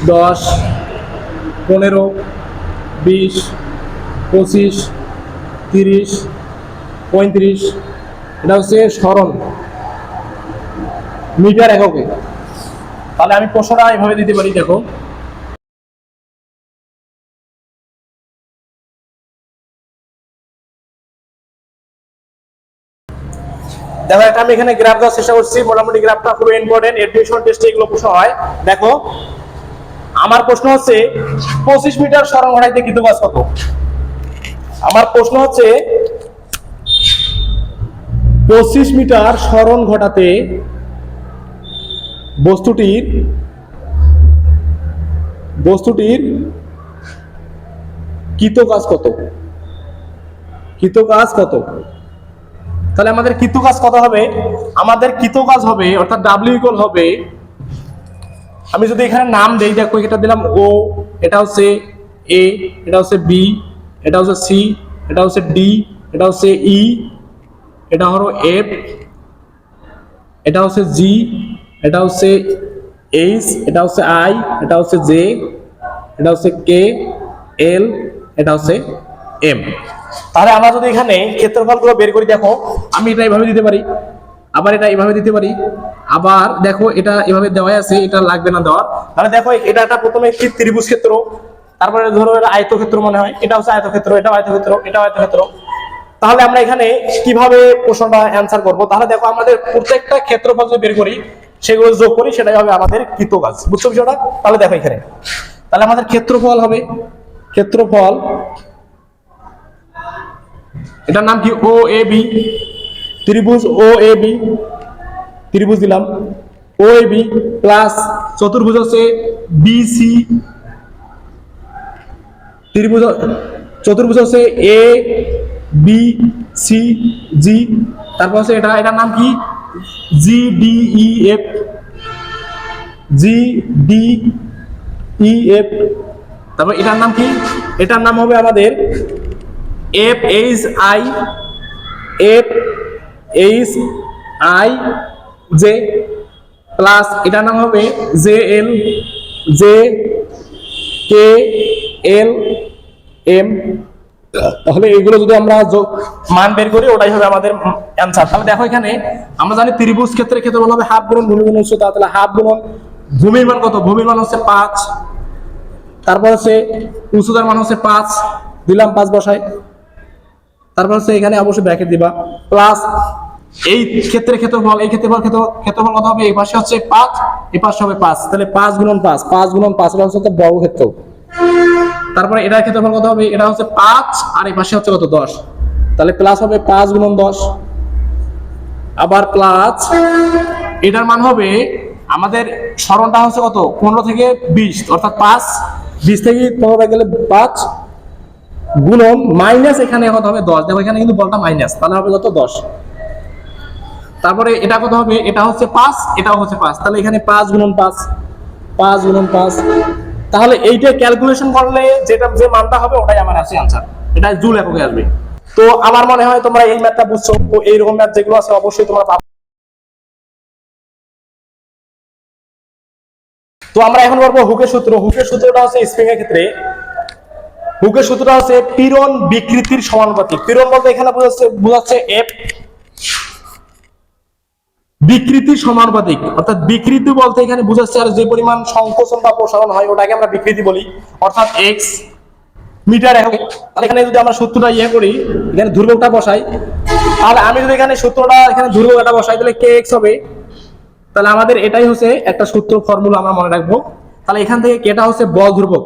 10, 15, 20, 25, 30, 35, এটা হচ্ছে সরণ মিটার এককে। তাহলে আমি প্রশ্নটা এভাবে দিতে পারি, দেখো দেখো এটা আমি এখানে গ্রাফ দেওয়ার চেষ্টা করছি, মোটামুটি গ্রাফটা খুব ইম্পর্টেন্ট, এডমিশন টেস্টে এগুলো প্রশ্ন হয়। দেখো আমার প্রশ্ন হচ্ছে 25 মিটার সরণ ঘটাইতে কৃতকাজ কত। আমার প্রশ্ন হচ্ছে 25 মিটার সরণ ঘটাতে বস্তুটির কৃতকাজ কত, কৃতকাজ কত। তাহলে আমাদের কৃতকাজ কত হবে, আমাদের কৃতকাজ হবে অর্থাৎ ডাব্লিউ ইকুয়াল হবে, আমি যদি এখানে নাম দেই, দেখো এটা দিলাম ও, এটা হচ্ছে এ, এটা হচ্ছে বি, এটা হচ্ছে সি, এটা হচ্ছে ডি, এটা হচ্ছে ই, এটা হলো এফ, এটা হচ্ছে জি, এটা হচ্ছে এইচ, এটা হচ্ছে আই, এটা হচ্ছে জে, এটা হচ্ছে কে, এল, এটা হচ্ছে এম। তাহলে আমরা যদি এখানে ক্ষেত্রফলগুলো বের করি, দেখো আমি এটা এইভাবে দিতে পারি, আবার এটা এইভাবে দিতে পারি, আবার দেখো এটা এভাবে দেওয়া আছে, এটা লাগবে না দেওয়ার। তাহলে দেখো এটা একটা প্রথমে একটি ত্রিভুজ ক্ষেত্র, তারপরে ধরো এটা আয়তক্ষেত্র মনে হয়, এটা হচ্ছে আয়তক্ষেত্র, এটা আয়তক্ষেত্র, এটা আয়তক্ষেত্র। তাহলে আমরা এখানে কিভাবে প্রশ্নটা অ্যান্সার করব, তাহলে দেখো আমাদের প্রত্যেকটা ক্ষেত্রফল যদি বের করি, সেগুলো যোগ করি, সেটাই হবে আমাদের কৃতকাজ। বুঝছো বিষয়টা? তাহলে দেখো এখানে, তাহলে আমাদের ক্ষেত্রফল হবে, ক্ষেত্রফল এটার নাম কি ও এ বি, ত্রিভুজ ও এ বি, ত্রিভুজ দিলাম ও এ বি প্লাস চতুর্ভুজ হচ্ছে বি সি, ত্রিভুজ চতুর্ভুজ হচ্ছে এ বি সি জি, তারপর হচ্ছে এটার নাম কি G D E F, G D E F. তারপর এটার নাম কি, এটার নাম হবে আমাদের F H I, F H I J, plus এটার নাম হবে J L, J K L M. তাহলে এগুলো যদি আমরা মান বের করি, ওটাই হবে আমাদের অ্যান্সার। তাহলে দেখো এখানে আমরা জানি ত্রিভুজ ক্ষেত্রের ক্ষেত্রে বলা হবে হাফ গুণন ভূমি গুণন উচ্চতা, তাহলে হাফ গুণন ভূমির মান কত, ভূমির মান হচ্ছে 5, তারপর হচ্ছে উচ্চতার মান হচ্ছে 5, দিলাম 5 বসাই, তারপর হচ্ছে এখানে অবশ্যই ব্র্যাকেট দিবা, প্লাস এই ক্ষেত্রে ক্ষেত্রফল, এই ক্ষেত্রফল কত হবে, এই পাশে হচ্ছে 5, এই পাশে হবে 5, তাহলে 5 গুণন 5, 5 গুণন 5, এটা হচ্ছে বর্গক্ষেত্র। তারপরে এটার ক্ষেত্রফল কত হবে, এটা হচ্ছে 5, আর এই পাশে হচ্ছে কত 10, তাহলে প্লাস হবে 5 গুণন 10, আবার প্লাস এটার মান হবে আমাদের সরণটা হচ্ছে কত 15 থেকে 20, অর্থাৎ 5, 20 থেকে 15 গেলে 5 গুণন মাইনাস এখানে কত হবে 10, দেখো এখানে কিন্তু বলটা মাইনাস, তাহলে হবে কত 10। তারপরে এটা কত হবে, এটা হচ্ছে 5, এটাও হচ্ছে 5, তাহলে এখানে 5 গুণন 5, 5 গুণন 5। তাহলে এইটা ক্যালকুলেশন করলে যেটা যে মানটা হবে ওটাই আমার আছে আনসার, এটা জুল এককে আসবে। তো আমার মনে হয় তোমরা এই ম্যাথটা বুঝছো, তো এইরকম ম্যাথ যেগুলো আছে অবশ্যই তোমরা পাবে। তো আমরা এখন বলবো হুকের সূত্র। হুকের সূত্রটা হচ্ছে স্প্রিং এর ক্ষেত্রে, হুকের সূত্রটা হচ্ছে পীড়ন বিকৃতির সমানুপাতিক। পীড়ন বলতে এখানে বোঝাচ্ছে এফ, বিকৃতি সমানুপাতিক, অর্থাৎ বিকৃতি বলতে এখানে বোঝাচ্ছে আর যে পরিমাণ সংকোচন বা প্রসারণ হয় ওটাকে আমরা বিকৃতি বলি, অর্থাৎ এক্স মিটার এককে। তাহলে এখানে যদি আমরা সূত্রটা করি, এখানে ধ্রুবকটা বসাই, তাহলে আমি যদি এখানে সূত্রটা এখানে ধ্রুবকটা বসাই, তাহলে কে এক্স হবে। তাহলে আমাদের এটাই হচ্ছে একটা সূত্র, ফর্মুলা আমরা মনে রাখবো। তাহলে এখান থেকে কেটা হচ্ছে বল ধ্রুবক,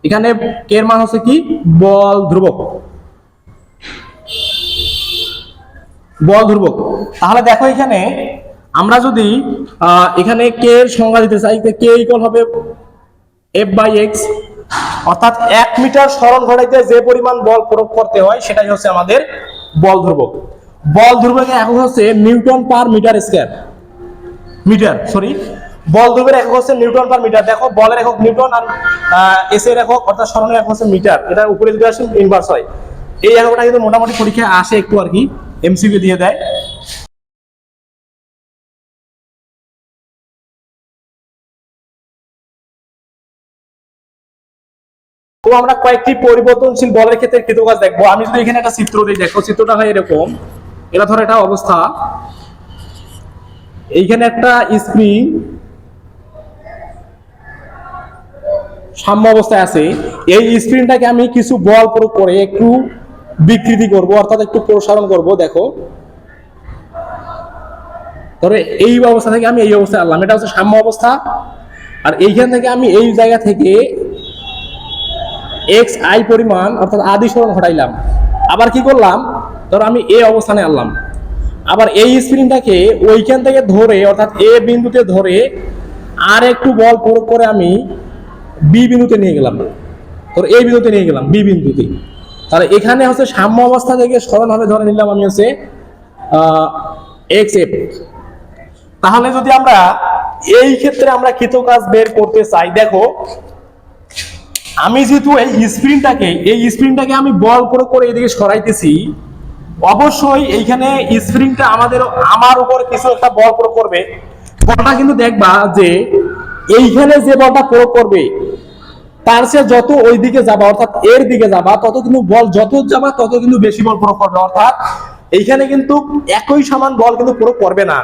এখানে কে এর মান হচ্ছে কি বল ধ্রুবক, বল ধ্রুবক। তাহলে দেখো এখানে আমরা যদি এখানে কে এর সংজ্ঞা দিতে চাই, কে ইকুয়াল হবে এফ বাই এক্স, অর্থাৎ 1 মিটার সরণ ঘটাইতে যে পরিমাণ বল প্রয়োগ করতে হয় সেটাই হচ্ছে আমাদের বল ধ্রুবক। বল ধ্রুবকের একক হচ্ছে newton per metre square, metre sorry, বল ধ্রুবের একক হচ্ছে নিউটন পার মিটার। দেখো বলের একক নিউটন আর এস এর একক অর্থাৎ সরণের একক হচ্ছে মিটার, এটার উপরে যদি আসে ইনভার্স হয়। এই এককটা কিন্তু মোটামুটি পরীক্ষায় আসে একটু আর কি, এমসিকিউ দিয়ে দেয়। তো আমরা কয়েকটি পরিবর্তনশীল বলের ক্ষেত্রে কৃতকাজ দেখবো। আমি যদি এখানে একটা চিত্র দিই, দেখো চিত্রটা হয় এরকম, এটা ধরো একটা অবস্থা, এইখানে একটা স্প্রিং সাম্য অবস্থায় আছে, এই স্প্রিংটাকে আমি কিছু বল প্রয়োগ করে একটু বিকৃতি করব, অর্থাৎ একটু প্রসারণ করব। দেখো ধরো এই অবস্থা থেকে আমি এই অবস্থায় আনলাম, এটা হচ্ছে সাম্য অবস্থা। আর এইখান থেকে আমি এই জায়গা থেকে এক্স আই পরিমাণ অর্থাৎ আদি সরণ ঘটাইলাম। আবার কি করলাম, ধরো আমি এ অবস্থানে আনলাম, আবার এই স্প্রিংটাকে ওইখান থেকে ধরে অর্থাৎ এ বিন্দুতে ধরে আর একটু বল প্রয়োগ করে আমি বি বিন্দুতে নিয়ে গেলাম, ধরো এই বিন্দুতে নিয়ে গেলাম বি বিন্দুতে। তাহলে এখানে হচ্ছে সাম্য অবস্থা থেকে সরণ হবে ধরে নিলাম আমি হচ্ছে এক্স এফ। তাহলে যদি আমরা এই ক্ষেত্রে আমরা কৃতকাজ বের করতে চাই, দেখো আমি যেহেতু এই স্প্রিংটাকে আমি বল প্রয়োগ করে এদিকে সরাইতেছি, অবশ্যই এইখানে স্প্রিংটা আমার উপর কিছু একটা বল প্রয়োগ করবে। বলটা কিন্তু দেখবা যে এইখানে যে বলটা প্রয়োগ করবে তার চেয়ে যত ওই দিকে যাবা অর্থাৎ এর দিকে যাবা তত কিন্তু বল যত যাবা তত কিন্তু বেশি বল প্রয়োগ করবে। অর্থাৎ এইখানে কিন্তু একই সমান বল কিন্তু প্রয়োগ করবে না,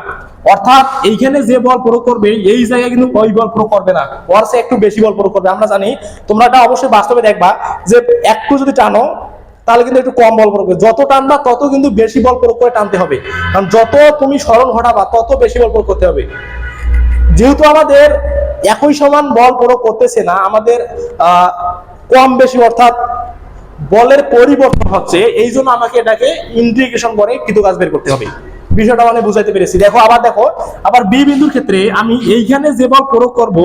অর্থাৎ এইখানে যে বল প্রয়োগ করবে এই জায়গায় কিন্তু ওই বল প্রয়োগ করবে না, ওর চেয়ে একটু বেশি বল প্রয়োগ করবে। আমরা জানি, তোমরা এটা অবশ্যই বাস্তবে দেখবা যে একটু যদি টানো তাহলে কিন্তু একটু কম বল প্রয়োগ করবে, যত টানবা তত কিন্তু বেশি বল প্রয়োগ করে টানতে হবে, কারণ যত তুমি সরণ ঘটাবা তত বেশি বল প্রয়োগ করতে হবে। যেহেতু আমাদের একই সমান বল প্রয়োগ করতেছে না, আমাদের কম বেশি অর্থাৎ বলের পরিবর্তন হচ্ছে, এই জন্য আমাকে এটাকে ইন্টিগ্রেশন করে কৃতকাজ বের করতে হবে। বিষয়টা মানে বুঝাইতে পেরেছি। দেখো আবার বি বিন্দুর ক্ষেত্রে আমি এইখানে যে বল প্রয়োগ করব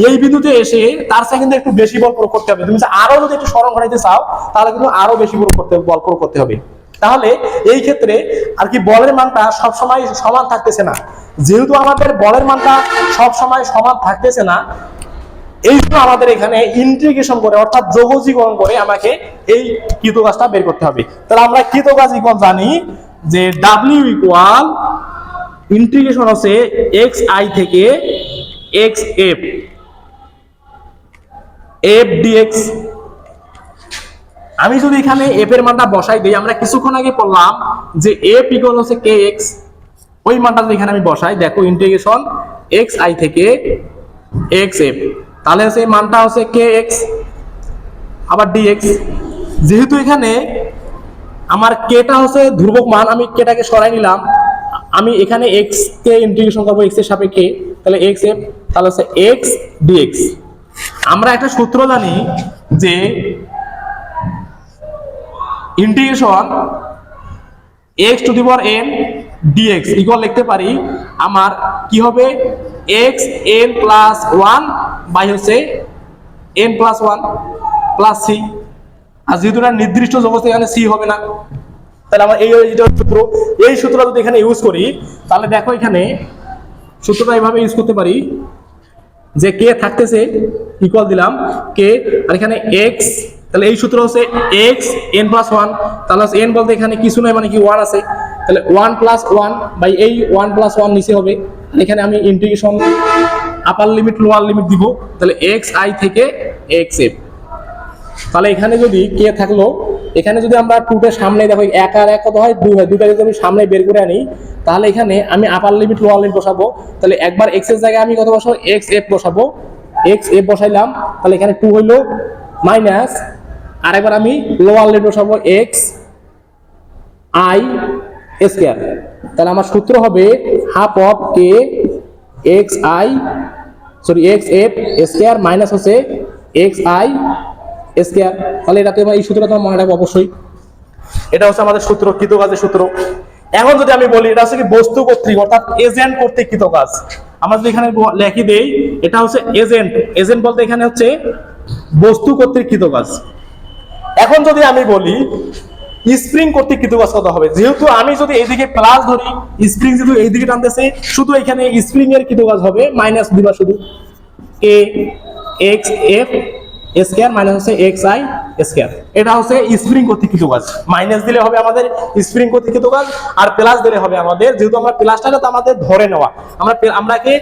এই বিন্দুতে এসে তার সাথে কিন্তু একটু বেশি বল প্রয়োগ করতে হবে। তুমি আরো যদি একটু সরণ ঘটাইতে চাও তাহলে কিন্তু আরো বেশি বল প্রয়োগ করতে হবে। তাহলে এই ক্ষেত্রে আর কি বলের মানটা সবসময় সমান থাকতেছে না, যেহেতু আমাদের বলের মানটা সবসময় সমান থাকতেছে না, এই জন্য আমাদের এখানে ইন্টিগ্রেশন করে অর্থাৎ যোগজীকরণ করে আমাকে এই কৃতকাজটা বের করতে হবে। তাহলে আমরা কৃতকাজীকরণ জানি যে ডাব্লিউ ইকুয়াল ইন্টিগ্রেশন হচ্ছে এক্স আই থেকে এক্স এফ এফ ডিএক্স। আমি যদি এখানে এফ এর মানটা বসাই দিই, আমরা কিছুক্ষণ আগে বললাম যে এফ ইকুয়াল হচ্ছে কে এক্স, ওই মানটা যদি এখানে আমি বসাই, দেখো ইন্টিগ্রেশন এক্স আই থেকে এক্স এফ, তাহলে সেই মানটা হচ্ছে কে এক্স আবার ডিএক্স। যেহেতু এখানে আমার কেটা হচ্ছে ধ্রুবক মান, আমি কেটাকে সরাই নিলাম, আমি এখানে এক্স কে ইন্টিগ্রেশন করবো এক্স এর সাপেক্ষে, তাহলে এক্স এফ, তাহলে হচ্ছে এক্স ডিএক্স। আমরা একটা সূত্র জানি যে integration x to the power n dx equal লিখতে পারি আমার কি হবে x n plus one by হচ্ছে n plus one plus C. আর যেহেতু এটা নির্দিষ্ট অবস্থায় এখানে সি হবে না, তাহলে আমরা এই সূত্রটা যদি এখানে ইউজ করি তাহলে দেখো এখানে সূত্রটা এইভাবে ইউজ করতে পারি যে কে থাকতেছে ইকুয়াল দিলাম কে, আর এখানে এক্স, তাহলে এই সূত্র হচ্ছে এক্স এন প্লাস ওয়ান, তাহলে এন বলতে এখানে কিছু নয় মানে কি ওয়ান আছে, তাহলে ওয়ান প্লাস ওয়ান বাই এই ওয়ান প্লাস ওয়ান নিচে হবে, এখানে আমি ইন্টিগ্রেশন আপার লিমিট লোয়ার লিমিট দিব, তাহলে এক্স আই থেকে এক্স এফ। তাহলে এখানে যদি কে থাকলো, এখানে যদি আমরা টুটের সামনে দেখো এক আর এক কত হয় দুই হয়, দুইটা যদি আমি সামনে বের করে আনি তাহলে এখানে আমি আপার লিমিট লোয়ার লিমিট বসাবো, তাহলে একবার এক্স এর জায়গায় আমি কত বসাবো এক্স এফ বসাবো, এক্স এফ বসাইলাম, তাহলে এখানে টু হইলো মাইনাস, আরেকবার আমি লোয়ার লিমিট বসাবো এক্স আই স্কয়ার, তাহলে আমার সূত্র হবে half of K x I sorry x F square minus হচ্ছে এক্স আই স্কয়ার। তাহলে এটা তো এই সূত্রটা তোমার মনে রাখবো অবশ্যই, এটা হচ্ছে আমাদের সূত্র কৃতকাজের সূত্র। এখন যদি আমি বলি এটা হচ্ছে কি বস্তু কর্তৃক অর্থাৎ এজেন্ট কর্তৃক কৃতকাজ, আমরা যদি এখানে লিখি দেই এটা হচ্ছে এজেন্ট, এজেন্ট বলতে এখানে হচ্ছে বস্তু কর্তৃক কৃতকাজ। এখন যদি আমি বলি স্প্রিং কর্তৃক কৃত কাজ কত হবে? যেহেতু আমি যদি এইদিকে প্লাস ধরি, স্প্রিং যদি এইদিকে টানতেছে, শুধু এখানে স্প্রিং এর কৃত কাজ হবে মাইনাস দিবা শুধু কে এক্স এফ স্কয়ার মাইনাস হচ্ছে এক্স আই স্কয়ার। এটা হচ্ছে স্প্রিং কর্তৃক কৃত কাজ। মাইনাস দিলে হবে আমাদের স্প্রিং কর্তৃক কৃত কাজ, আর প্লাস দিলে হবে আমাদের, যেহেতু আমরা প্লাসটা তো আমাদের ধরে নেওয়া, আমরাকে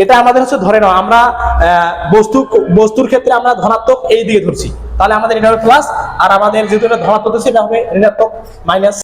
এটা আমাদের হচ্ছে ধরে নেওয়া, আমরা বস্তুর ক্ষেত্রে আমরা ধনাত্মক এই দিকে ধরছি, তাহলে আমাদের এটা হবে প্লাস, আর আমাদের যেহেতু এটা ধনাত্মক হচ্ছে এটা হবে ঋণাত্মক মাইনাস।